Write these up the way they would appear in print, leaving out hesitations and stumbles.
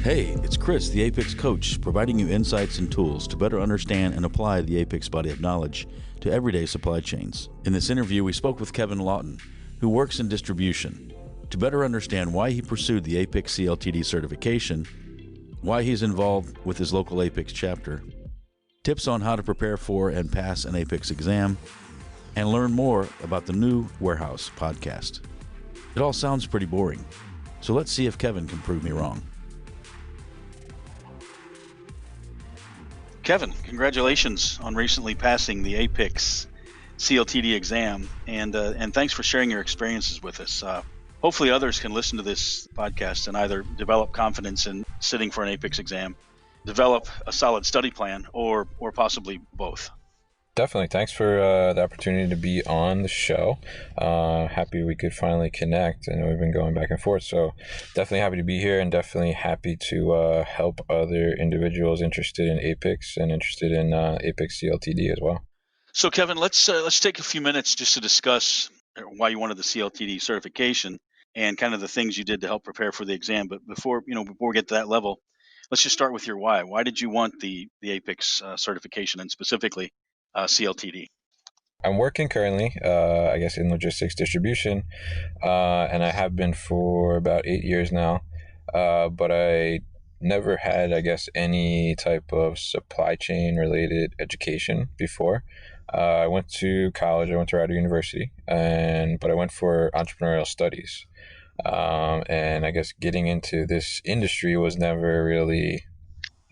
Hey, it's Chris, the APICS coach, providing you insights and tools to better understand and apply the APICS body of knowledge to everyday supply chains. In this interview, we spoke with Kevin Lawton, who works in distribution, to better understand why he pursued the APICS CLTD certification, why he's involved with his local APICS chapter, tips on how to prepare for and pass an APICS exam, and learn more about the new Warehouse podcast. It all sounds pretty boring, so let's see if Kevin can prove me wrong. Kevin, congratulations on recently passing the APICS CLTD exam, and thanks for sharing your experiences with us. Hopefully others can listen to this podcast and either develop confidence in sitting for an APICS exam, develop a solid study plan, or possibly both. Definitely. Thanks for the opportunity to be on the show. Happy we could finally connect. I know we've been going back and forth, so definitely happy to be here and definitely happy to help other individuals interested in APICS and interested in APICS CLTD as well. So Kevin, let's take a few minutes just to discuss why you wanted the CLTD certification and kind of the things you did to help prepare for the exam. But before we get to that level, let's just start with your why. Why did you want the APICS certification and specifically CLTD? I'm working currently, I guess, in logistics distribution, and I have been for about 8 years now, but I never had, I guess, any type of supply chain related education before. I went to college, I went to Rider University, but I went for entrepreneurial studies. And I guess getting into this industry was never really,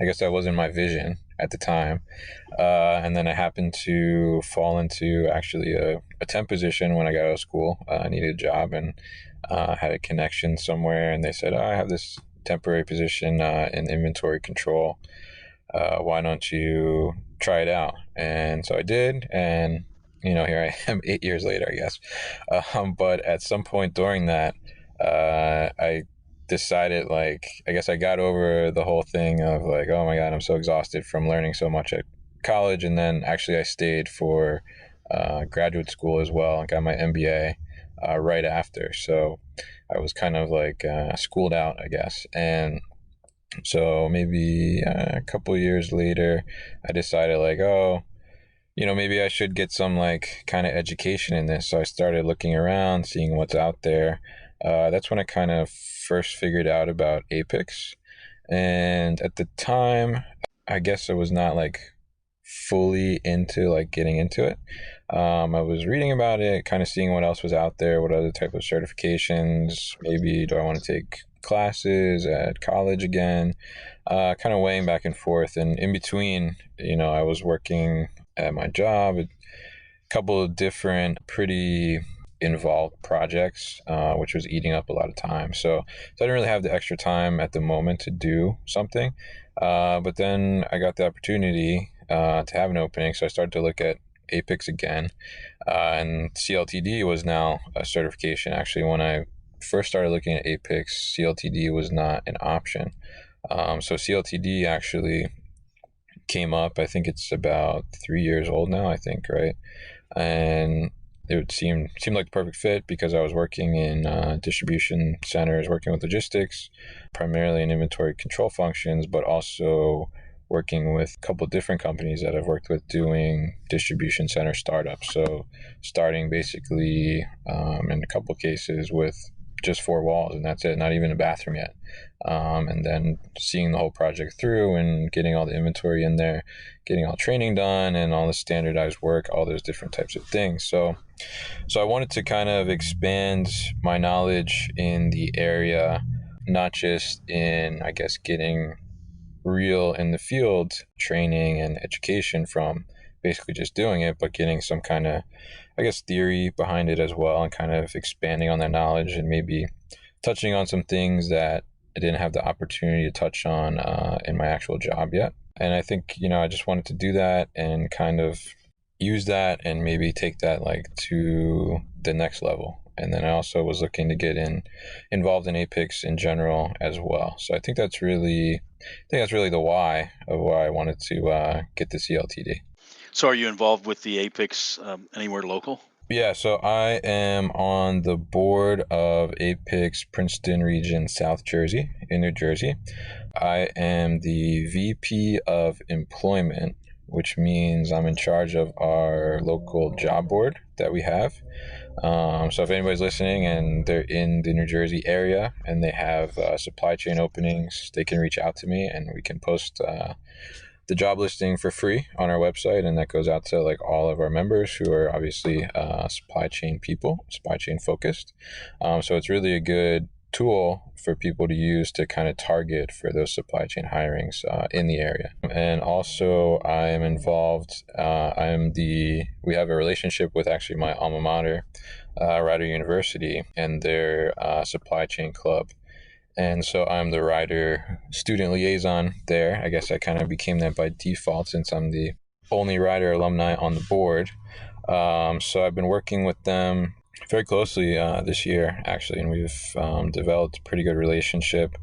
I guess that wasn't my vision at the time. And then I happened to fall into actually a temp position when I got out of school. I needed a job and had a connection somewhere, and they said, I have this temporary position in inventory control. Why don't you try it out? And so I did, and here I am 8 years later, I guess. But at some point during that, I decided, I guess I got over the whole thing of oh my God, I'm so exhausted from learning so much at college. And then actually I stayed for graduate school as well and got my MBA right after. So I was kind of schooled out, I guess. And so maybe a couple years later, I decided maybe I should get some kind of education in this. So I started looking around, seeing what's out there. That's when I kind of first figured out about APICS. And at the time, I guess I was not fully into getting into it. I was reading about it, kind of seeing what else was out there, what other type of certifications, maybe do I want to take classes at college again, kind of weighing back and forth. And in between, I was working at my job, a couple of different pretty involved projects, which was eating up a lot of time. So I didn't really have the extra time at the moment to do something. But then I got the opportunity to have an opening. So I started to look at APICS again. And CLTD was now a certification. Actually, when I first started looking at APICS, CLTD was not an option. So CLTD actually came up. I think it's about 3 years old now, I think, right? And it seemed like the perfect fit because I was working in distribution centers, working with logistics, primarily in inventory control functions, but also working with a couple of different companies that I've worked with doing distribution center startups. So starting basically in a couple of cases with just 4 walls, and that's it, not even a bathroom yet. And then seeing the whole project through and getting all the inventory in there, getting all training done and all the standardized work, all those different types of things. So I wanted to kind of expand my knowledge in the area, not just in, I guess, getting real in the field training and education from basically just doing it, but getting some kind of, I guess, theory behind it as well, and kind of expanding on that knowledge and maybe touching on some things that I didn't have the opportunity to touch on in my actual job yet. And I think, I just wanted to do that and kind of use that and maybe take that to the next level. And then I also was looking to get involved in APICS in general as well. So I think that's really the why of why I wanted to get the CLTD. So are you involved with the APICS anywhere local? Yeah, so I am on the board of APICS Princeton region, South Jersey, in New Jersey. I am the VP of Employment, which means I'm in charge of our local job board that we have. So if anybody's listening and they're in the New Jersey area and they have supply chain openings, they can reach out to me and we can post the job listing for free on our website, and that goes out to like all of our members who are obviously supply chain people, supply chain focused. So it's really a good tool for people to use to kind of target for those supply chain hirings in the area. And also I am involved, we have a relationship with actually my alma mater, Rider University, and their supply chain club. And so I'm the Rider student liaison there. I guess I kind of became that by default since I'm the only Rider alumni on the board. So I've been working with them very closely this year, actually, and we've developed a pretty good relationship.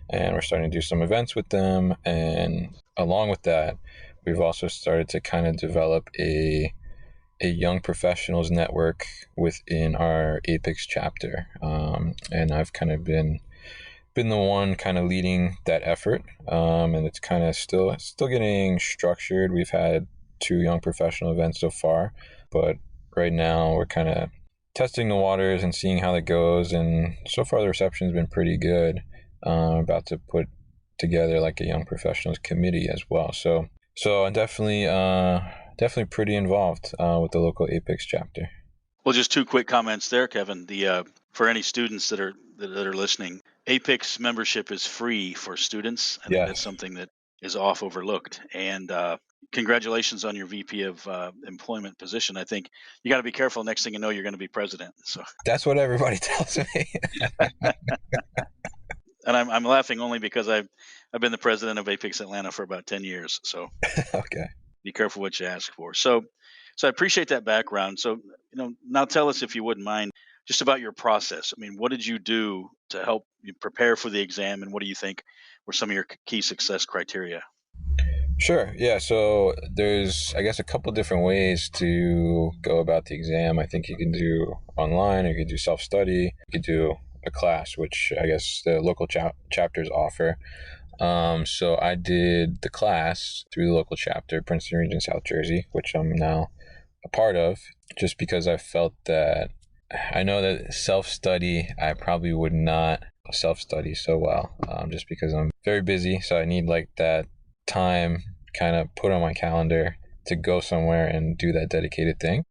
And we're starting to do some events with them. And along with that, we've also started to kind of develop a young professionals network within our APICS chapter. And I've kind of been the one kind of leading that effort, and it's kind of still getting structured. We've had 2 young professional events so far, but right now we're kind of testing the waters and seeing how that goes, and so far the reception's been pretty good. About to put together like a young professionals committee as well, so I'm definitely pretty involved with the local APICS chapter. Well, just 2 quick comments there, Kevin. The For any students that are listening, APICS membership is free for students. I think that's Yes. something that is off overlooked. And congratulations on your VP of employment position. I think you got to be careful. Next thing you know, you're going to be president. So, That's what everybody tells me. and I'm laughing only because I've been the president of APICS Atlanta for about 10 years. So Okay. be careful what you ask for. So I appreciate that background. So, now tell us, if you wouldn't mind, just about your process. I mean, what did you do to help you prepare for the exam, and what do you think were some of your key success criteria? Sure. Yeah. So there's, I guess, a couple different ways to go about the exam. I think you can do online, or you could do self-study, you could do a class, which I guess the local chapters offer. So I did the class through the local chapter, Princeton Region, South Jersey, which I'm now a part of, just because I felt that I know that self-study, I probably would not self-study so well, just because I'm very busy. So I need like that time kind of put on my calendar to go somewhere and do that dedicated thing.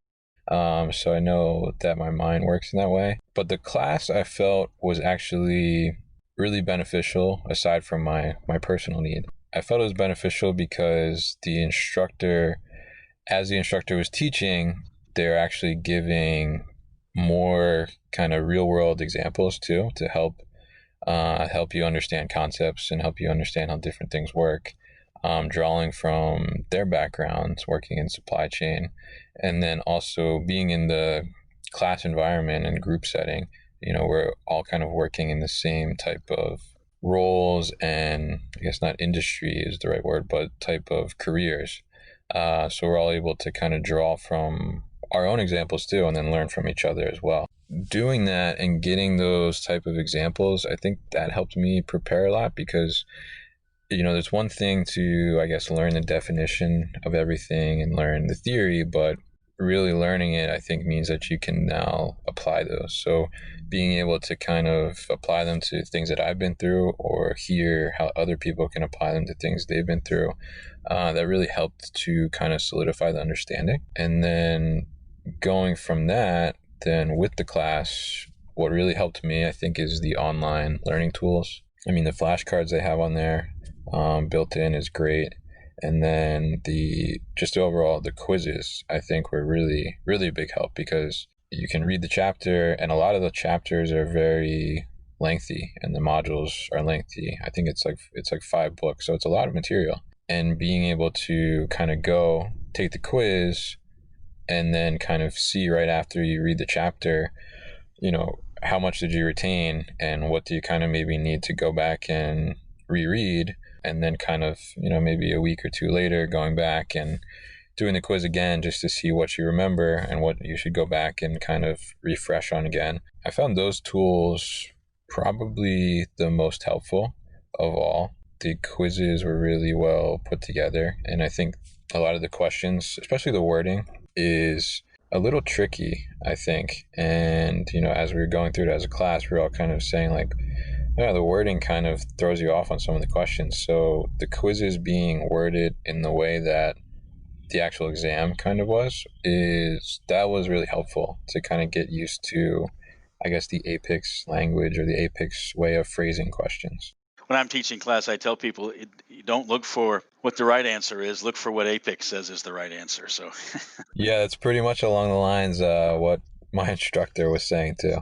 So I know that my mind works in that way. But the class I felt was actually really beneficial aside from my personal need. I felt it was beneficial because as the instructor was teaching, they're actually giving more kind of real world examples too to help you understand concepts and help you understand how different things work, drawing from their backgrounds working in supply chain, and then also being in the class environment and group setting. We're all kind of working in the same type of roles, and I guess not industry is the right word, but type of careers. So we're all able to kind of draw from our own examples too, and then learn from each other as well. Doing that and getting those type of examples, I think that helped me prepare a lot, because there's one thing to, I guess, learn the definition of everything and learn the theory, but really learning it, I think, means that you can now apply those. So being able to kind of apply them to things that I've been through, or hear how other people can apply them to things they've been through, that really helped to kind of solidify the understanding. And then going from that, then with the class, what really helped me, I think, is the online learning tools. I mean, the flashcards they have on there built in is great. And then just overall, the quizzes, I think, were really, really a big help, because you can read the chapter, and a lot of the chapters are very lengthy and the modules are lengthy. I think it's like 5 books. So it's a lot of material. And being able to kind of go take the quiz and then kind of see right after you read the chapter, how much did you retain, and what do you kind of maybe need to go back and reread, and then kind of, maybe a week or 2 later going back and doing the quiz again just to see what you remember and what you should go back and kind of refresh on again. I found those tools probably the most helpful of all. The quizzes were really well put together, and I think a lot of the questions, especially the wording, is a little tricky, I think. And, as we were going through it as a class, we are all kind of saying, like, yeah, the wording kind of throws you off on some of the questions. So the quizzes being worded in the way that the actual exam kind of that was really helpful to kind of get used to, I guess, the APICS language or the APICS way of phrasing questions. When I'm teaching class, I tell people you don't look for what the right answer is. Look for what APICS says is the right answer. So, Yeah, that's pretty much along the lines what my instructor was saying too.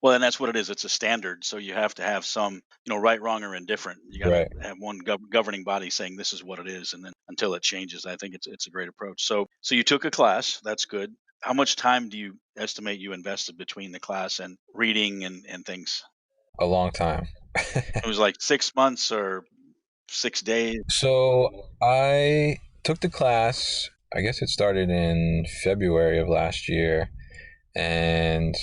well, and that's what it is. It's a standard. So you have to have some, right, wrong, or indifferent. You got to Right. have one governing body saying this is what it is, and then until it changes, I think it's a great approach. So you took a class. That's good. How much time do you estimate you invested between the class and reading and things? A long time. It was like 6 months or 6 days. So I took the class, I guess it started in February of last year and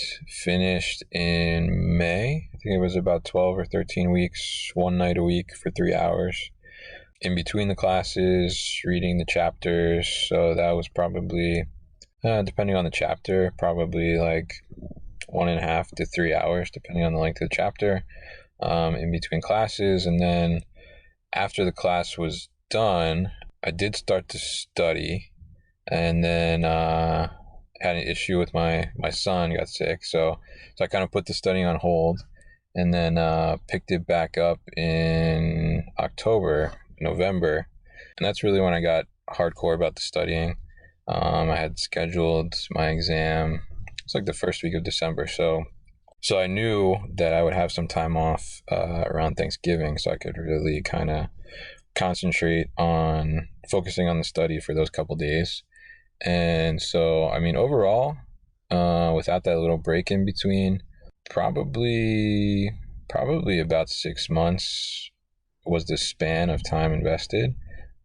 finished in May. I think it was about 12 or 13 weeks, one night a week for 3 hours. In between the classes, reading the chapters. So that was probably, depending on the chapter, probably like 1.5 to 3 hours, depending on the length of the chapter, in between classes. And then after the class was done, I did start to study, and then had an issue with my son got sick, so I kind of put the studying on hold, and then picked it back up in November, and that's really when I got hardcore about the studying. I had scheduled my exam. It's like the first week of December, so I knew that I would have some time off around Thanksgiving, so I could really kind of concentrate on focusing on the study for those couple days. And so, I mean, overall, without that little break in between, probably about 6 months was the span of time invested.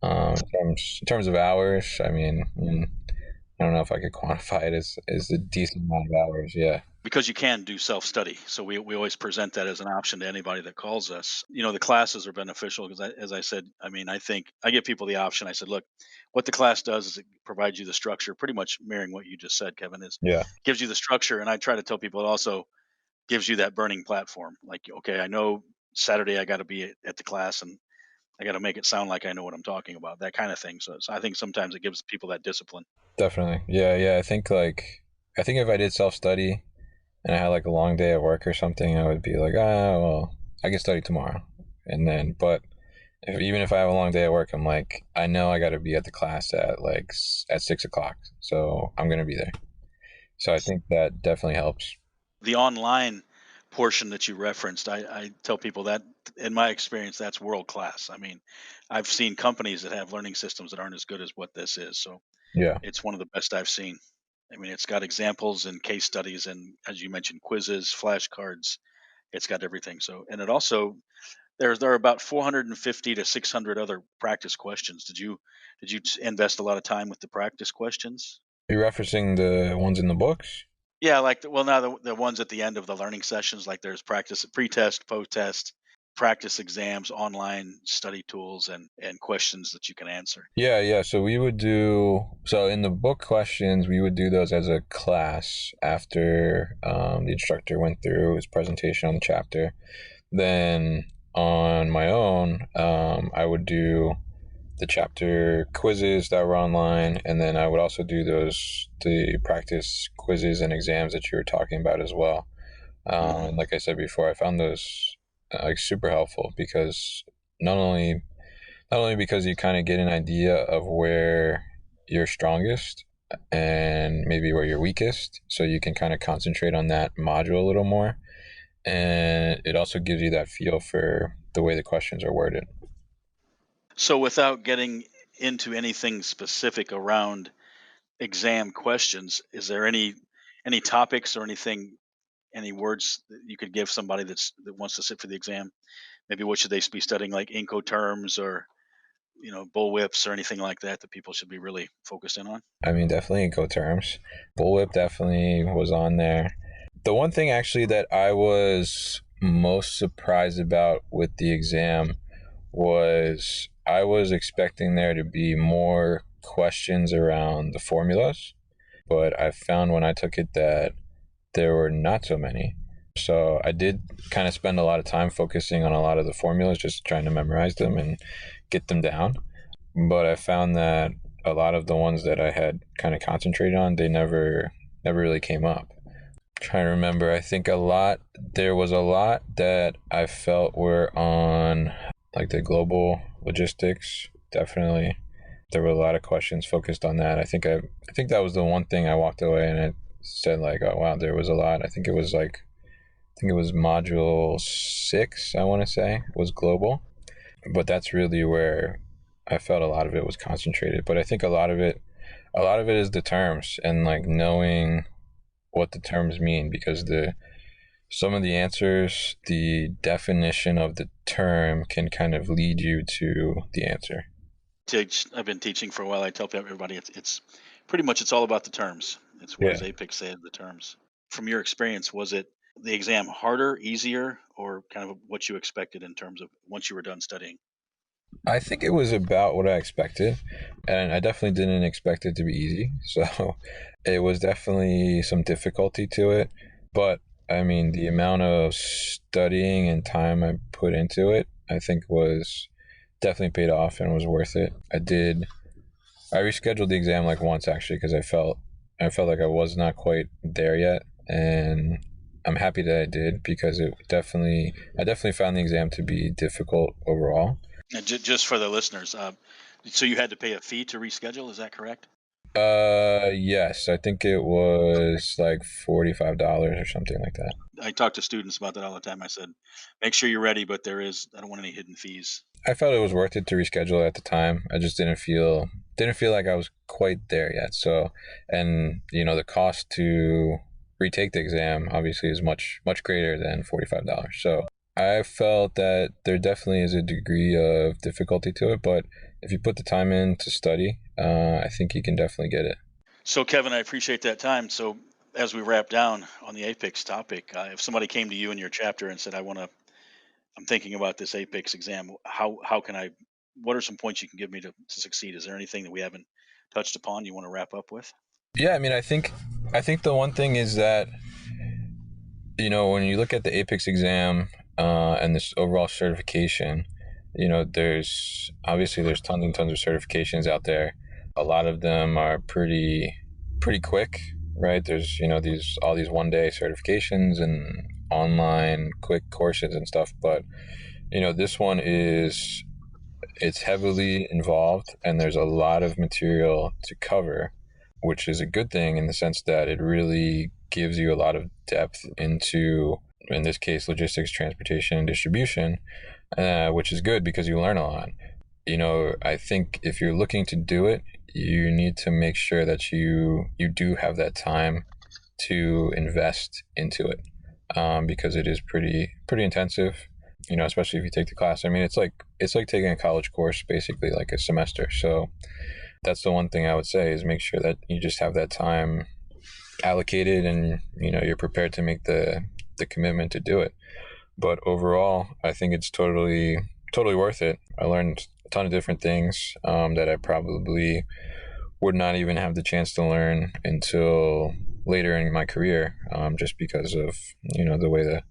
In terms of hours, I mean, I don't know if I could quantify it as a decent amount of hours. Yeah. Because you can do self-study. So we always present that as an option to anybody that calls us. The classes are beneficial because, as I said, I mean, I think I give people the option. I said, look, what the class does is it provides you the structure, pretty much mirroring what you just said, Kevin, is Yeah. gives you the structure. And I try to tell people it also gives you that burning platform. Like, okay, I know Saturday I got to be at the class and I got to make it sound like I know what I'm talking about, that kind of thing. So I think sometimes it gives people that discipline. Definitely. Yeah. Yeah. I think if I did self study and I had like a long day at work or something, I would be like, well, I can study tomorrow. And then, but even if I have a long day at work, I'm like, I know I got to be at the class at 6 o'clock. So I'm going to be there. So I think that definitely helps. The online portion that you referenced, I tell people that in my experience, that's world class. I mean, I've seen companies that have learning systems that aren't as good as what this is. So Yeah. it's one of the best I've seen. I mean, it's got examples and case studies, and as you mentioned, quizzes, flashcards. It's got everything. So, and it also there are about 450 to 600 other practice questions. Did you invest a lot of time with the practice questions? You're referencing the ones in the books? Yeah, like now the ones at the end of the learning sessions, like there's practice pre-test, post-test, practice exams, online study tools, and questions that you can answer. Yeah, yeah. So in the book questions, we would do those as a class after the instructor went through his presentation on the chapter. Then on my own, I would do the chapter quizzes that were online, and then I would also do the practice quizzes and exams that you were talking about as well. Hmm. And like I said before, I found those like super helpful because not only not only because you kind of get an idea of where you're strongest and maybe where you're weakest, so you can kind of concentrate on that module a little more, and it also gives you that feel for the way the questions are worded. So without getting into anything specific around exam questions, is there any topics or any words that you could give somebody that wants to sit for the exam? Maybe what should they be studying, like Incoterms or bull whips or anything like that people should be really focused in on? I mean, definitely go terms. Bullwhip definitely was on there. The one thing actually that I was most surprised about with the exam was I was expecting there to be more questions around the formulas, but I found when I took it that there were not so many. So I did kind of spend a lot of time focusing on a lot of the formulas, just trying to memorize them and get them down. But I found that a lot of the ones that I had kind of concentrated on, they never really came up. Trying to remember, I think there was a lot that I felt were on like the global logistics. Definitely, there were a lot of questions focused on that. I think that was the one thing I walked away and I said like, oh wow, there was a lot. I think it was module 6, I want to say, was global. But that's really where I felt a lot of it was concentrated. But I think a lot of it is the terms and like knowing what the terms mean, because some of the answers, the definition of the term can kind of lead you to the answer. I've been teaching for a while. I tell everybody it's pretty much it's all about the terms. It's what Yeah. does APICS say the terms. From your experience, was it the exam harder, easier, or kind of what you expected in terms of once you were done studying? I think it was about what I expected, and I definitely didn't expect it to be easy. So it was definitely some difficulty to it. But I mean, the amount of studying and time I put into it, I think was definitely paid off and was worth it. I rescheduled the exam like once actually because I felt like I was not quite there yet, and I'm happy that I did because I definitely found the exam to be difficult overall. And just for the listeners, so you had to pay a fee to reschedule. Is that correct? Yes, I think it was like $45 or something like that. I talk to students about that all the time. I said, make sure you're ready, but I don't want any hidden fees. I felt it was worth it to reschedule at the time. I just didn't feel like I was quite there yet. So, and the cost to retake the exam obviously is much greater than $45. So I felt that there definitely is a degree of difficulty to it, but if you put the time in to study, I think you can definitely get it. So, Kevin, I appreciate that time. So, as we wrap down on the APICS topic, if somebody came to you in your chapter and said, I'm thinking about this APICS exam, how can I, what are some points you can give me to succeed? Is there anything that we haven't touched upon you want to wrap up with? Yeah, I mean, I think the one thing is that when you look at the APICS exam and this overall certification, there's tons and tons of certifications out there. A lot of them are pretty quick, right? There's all these 1-day certifications and online quick courses and stuff, but this one it's heavily involved and there's a lot of material to cover, which is a good thing in the sense that it really gives you a lot of depth into, in this case, logistics, transportation, and distribution, which is good because you learn a lot. I think if you're looking to do it, you need to make sure that you do have that time to invest into it, because it is pretty intensive. Especially if you take the class. I mean, it's like taking a college course, basically like a semester. So that's the one thing I would say is make sure that you just have that time allocated and you're prepared to make the commitment to do it. But overall, I think it's totally worth it. I learned a ton of different things that I probably would not even have the chance to learn until later in my career, just because of the way the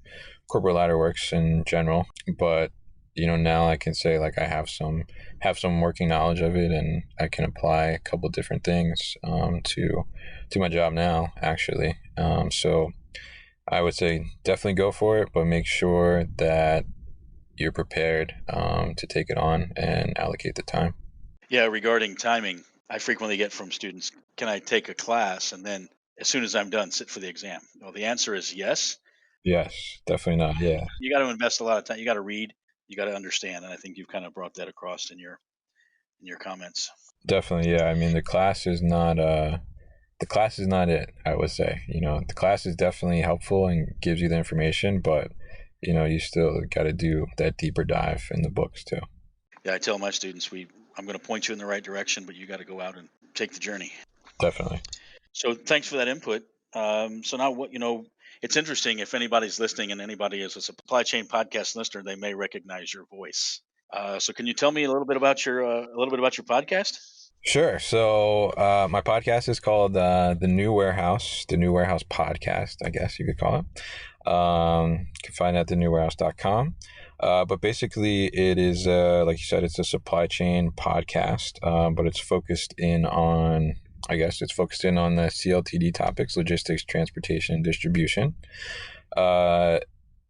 corporate ladder works in general. But now I can say like I have some working knowledge of it, and I can apply a couple different things to my job now, actually. So I would say definitely go for it, but make sure that you're prepared to take it on and allocate the time. Yeah, regarding timing, I frequently get from students, can I take a class and then as soon as I'm done, sit for the exam? Well, the answer is yes. Yes, definitely not. Yeah, You got to invest a lot of time. You got to read, you got to understand. And I think you've kind of brought that across in your comments. definitely. Yeah, I mean the class is not it. I would say the class is definitely helpful and gives you the information, but you still got to do that deeper dive in the books too. Yeah, I tell my students I'm going to point you in the right direction, but you got to go out and take the journey. Definitely. So thanks for that input. So now it's interesting if anybody's listening and anybody is a supply chain podcast listener, they may recognize your voice. So can you tell me a little bit about your podcast? Sure. So my podcast is called the New Warehouse Podcast, I guess you could call it. You can find it at thenewwarehouse.com. But basically, it is, like you said, it's a supply chain podcast, but it's focused in on, the CLTD topics: logistics, transportation, and distribution.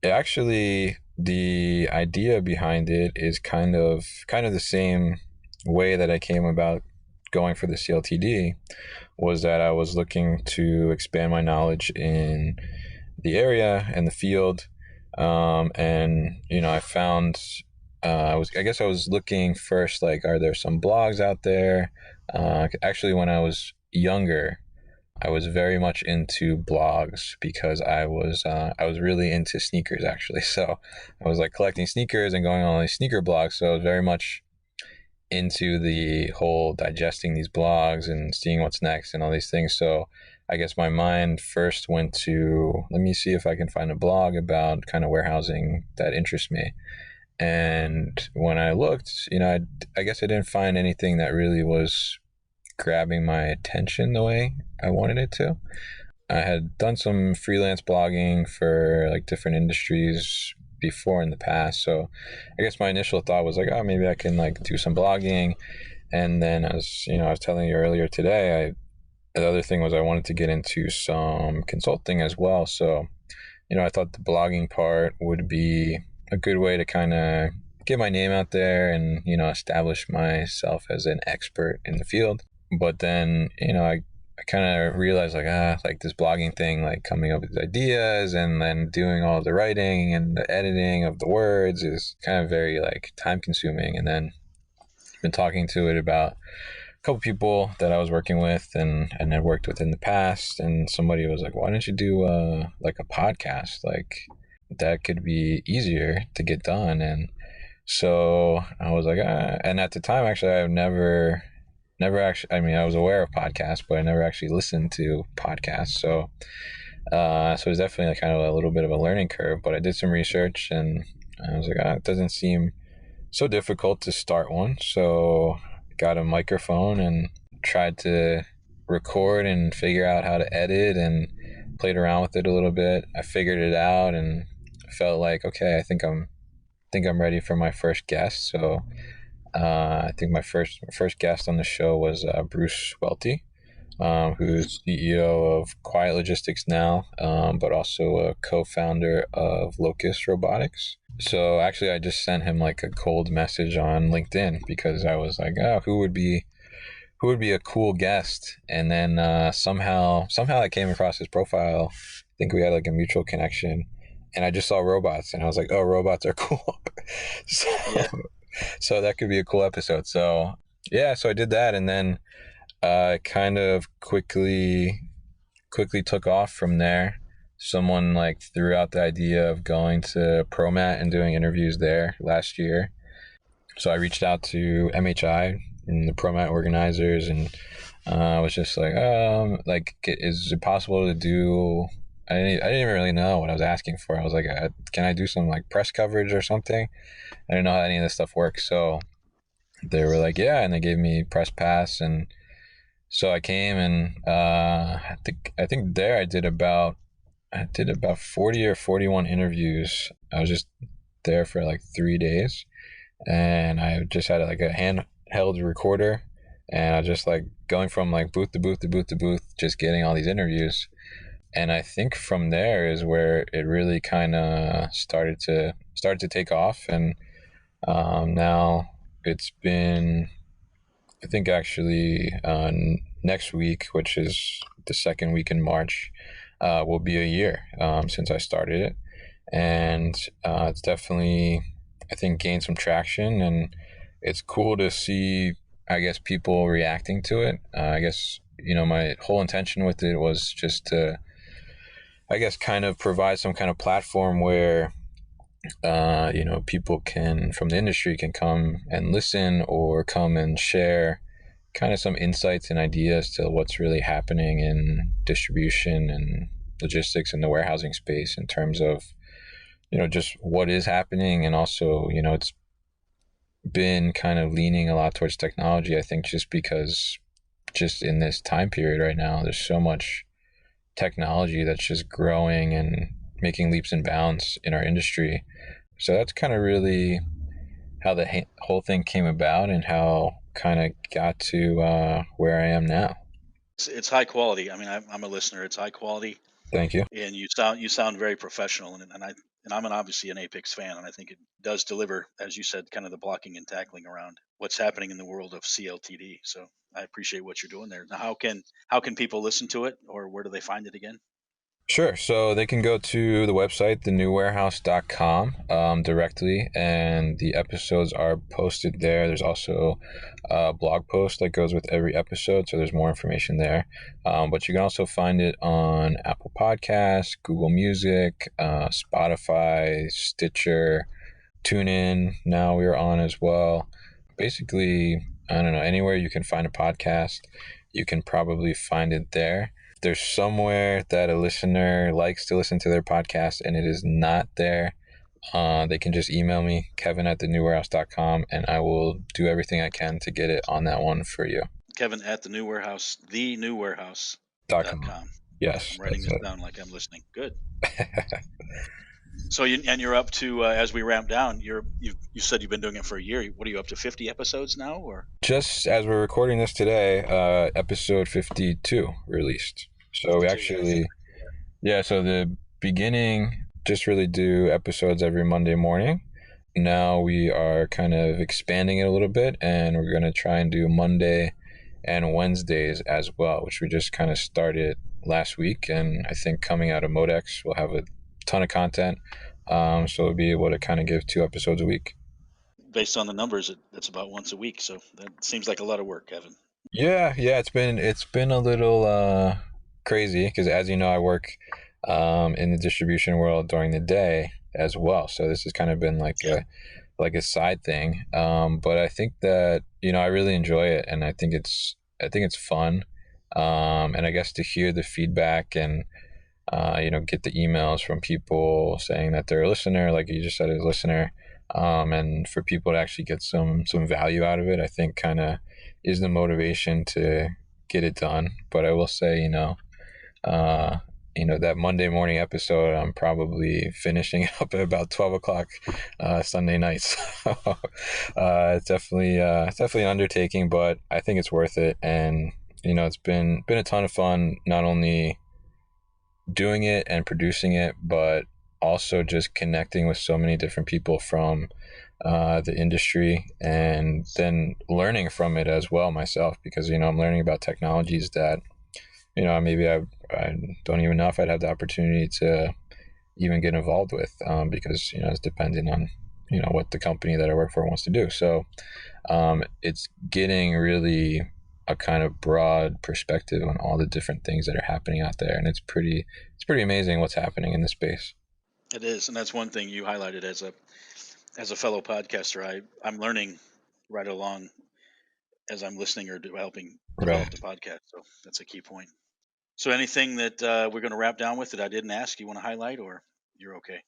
Actually, the idea behind it is kind of the same way that I came about going for the CLTD, was that I was looking to expand my knowledge in the area and the field. And I found, I was looking first, like, are there some blogs out there? Actually, when I was younger, I was very much into blogs because I was really into sneakers, actually. So I was like collecting sneakers and going on all these sneaker blogs. So I was very much into the whole digesting these blogs and seeing what's next and all these things. So I guess my mind first went to, let me see if I can find a blog about kind of warehousing that interests me. And when I looked, I guess I didn't find anything that really was grabbing my attention the way I wanted it to. I had done some freelance blogging for like different industries before in the past. So I guess my initial thought was like, oh, maybe I can like do some blogging. And then as I was telling you earlier today, the other thing was I wanted to get into some consulting as well. So, I thought the blogging part would be a good way to kind of get my name out there and, establish myself as an expert in the field. But then, I kind of realized like this blogging thing, like coming up with ideas and then doing all the writing and the editing of the words is kind of very like time consuming. And then been talking to it about a couple people that I was working with and had worked with in the past. And somebody was like, why don't you do like a podcast? Like that could be easier to get done. And so I was like, and at the time, actually, I've never actually, I was aware of podcasts, but I never actually listened to podcasts. So it was definitely kind of a little bit of a learning curve, but I did some research and I was like, it doesn't seem so difficult to start one. So got a microphone and tried to record and figure out how to edit and played around with it a little bit. I figured it out and felt like, okay, I think I'm ready for my first guest. So I think my first guest on the show was Bruce Welty, who's CEO of Quiet Logistics now, but also a co-founder of Locus Robotics. So actually, I just sent him like a cold message on LinkedIn because I was like, oh, who would be a cool guest? And then somehow I came across his profile. I think we had like a mutual connection, and I just saw robots, and I was like, oh, robots are cool. So that could be a cool episode. So yeah, so I did that, and then kind of quickly took off from there. Someone like threw out the idea of going to ProMat and doing interviews there last year. So I reached out to MHI and the ProMat organizers, and I was just like, is it possible to do? I didn't even really know what I was asking for. I was like, can I do some like press coverage or something? I didn't know how any of this stuff works. So they were like, yeah, and they gave me press pass, and so I came, and I think there I did about 40 or 41 interviews. I was just there for like 3 days, and I just had like a handheld recorder, and I was just like going from like booth to booth to booth to booth, just getting all these interviews. And I think from there is where it really kind of started to take off. And now it's been, I think actually next week, which is the second week in March, will be a year since I started it. And it's definitely, I think, gained some traction, and it's cool to see, I guess, people reacting to it. I guess, my whole intention with it was just to, I guess, kind of provide some kind of platform where, People from the industry can come and listen or come and share kind of some insights and ideas to what's really happening in distribution and logistics in the warehousing space in terms of, just what is happening. And also, it's been kind of leaning a lot towards technology, I think, just because just in this time period right now, there's so much technology that's just growing and making leaps and bounds in our industry. So that's kind of really how the whole thing came about and how kind of got to where I am now. It's high quality. I mean, I'm a listener. It's high quality, Thank you. and you sound very professional. And I'm obviously an APICS fan, and I think it does deliver, as you said, kind of the blocking and tackling around what's happening in the world of CLTD. So I appreciate what you're doing there. Now, how can people listen to it, or where do they find it again? Sure. So they can go to the website, thenewwarehouse.com, directly, and the episodes are posted there. There's also a blog post that goes with every episode, so there's more information there. But you can also find it on Apple Podcasts, Google Music, Spotify, Stitcher, TuneIn. Now we're on as well. Basically, I don't know, anywhere you can find a podcast, you can probably find it there. If there's somewhere that a listener likes to listen to their podcast and it is not there, they can just email me, kevin@thenewwarehouse.com, and I will do everything I can to get it on that one for you. Kevin at the New Warehouse, .com. thenewwarehouse.com. Yes. I'm writing That's this down like I'm listening. Good. So you're up to as we ramp down. You said you've been doing it for a year. What are you up to? 50 episodes now, or Just as we're recording this today, episode 52 released. So we 52? actually, yeah, so the beginning just really do episodes every Monday morning. Now we are kind of expanding it a little bit, and we're going to try and do Monday and Wednesdays as well, which we just kind of started last week. And I think coming out of Modex, we'll have a ton of content. So we'll be able to kind of give 2 episodes a week. Based on the numbers, that's about once a week. So that seems like a lot of work, Kevin. Yeah, it's been a little crazy because, as you know, I work in the distribution world during the day as well. So this has kind of been like a side thing. But I think that I really enjoy it, and I think it's fun. And I guess to hear the feedback and get the emails from people saying that they're a listener, like you just said, as a listener, and for people to actually get some value out of it, I think kind of is the motivation to get it done. But I will say, that Monday morning episode, I'm probably finishing up at about 12 o'clock Sunday nights. It's definitely an undertaking, but I think it's worth it. And it's been a ton of fun, not only doing it and producing it, but also just connecting with so many different people from the industry, and then learning from it as well myself, because I'm learning about technologies that maybe I don't even know if I'd have the opportunity to even get involved with, because it's dependent on what the company that I work for wants to do. So it's getting really a kind of broad perspective on all the different things that are happening out there, and it's pretty amazing what's happening in this space. It is, and that's one thing you highlighted as a fellow podcaster. I'm learning right along as I'm listening or helping develop Right. the podcast. So that's a key point. So anything that we're going to wrap down with that I didn't ask, you want to highlight, or you're okay?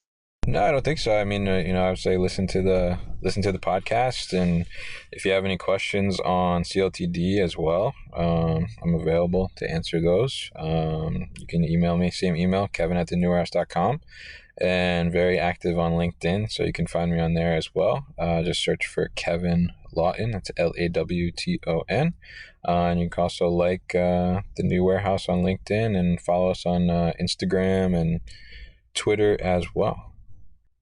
No, I don't think so. I mean, I would say listen to the podcast, and if you have any questions on CLTD as well, I'm available to answer those. You can email me, same email, kevin@thenewwarehouse.com, and very active on LinkedIn, so you can find me on there as well. Just search for Kevin Lawton. That's Lawton. And you can also like the New Warehouse on LinkedIn, and follow us on Instagram and Twitter as well.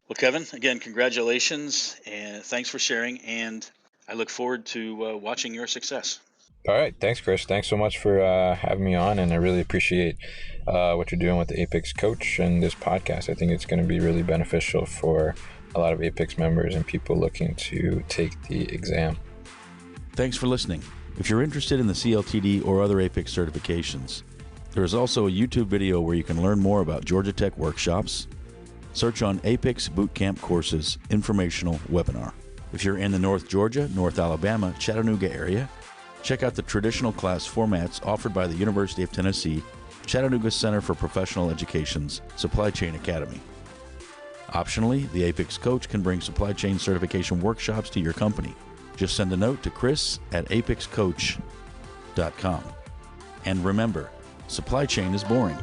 Well, Kevin, again, congratulations and thanks for sharing. And I look forward to watching your success. All right. Thanks, Chris. Thanks so much for having me on. And I really appreciate what you're doing with the APICS Coach and this podcast. I think it's going to be really beneficial for a lot of APICS members and people looking to take the exam. Thanks for listening. If you're interested in the CLTD or other APICS certifications, there is also a YouTube video where you can learn more about Georgia Tech workshops, Search on APICS Bootcamp Courses Informational Webinar. If you're in the North Georgia, North Alabama, Chattanooga area, check out the traditional class formats offered by the University of Tennessee, Chattanooga Center for Professional Education's Supply Chain Academy. Optionally, the APICS coach can bring supply chain certification workshops to your company. Just send a note to chris@apicscoach.com. And remember, supply chain is boring.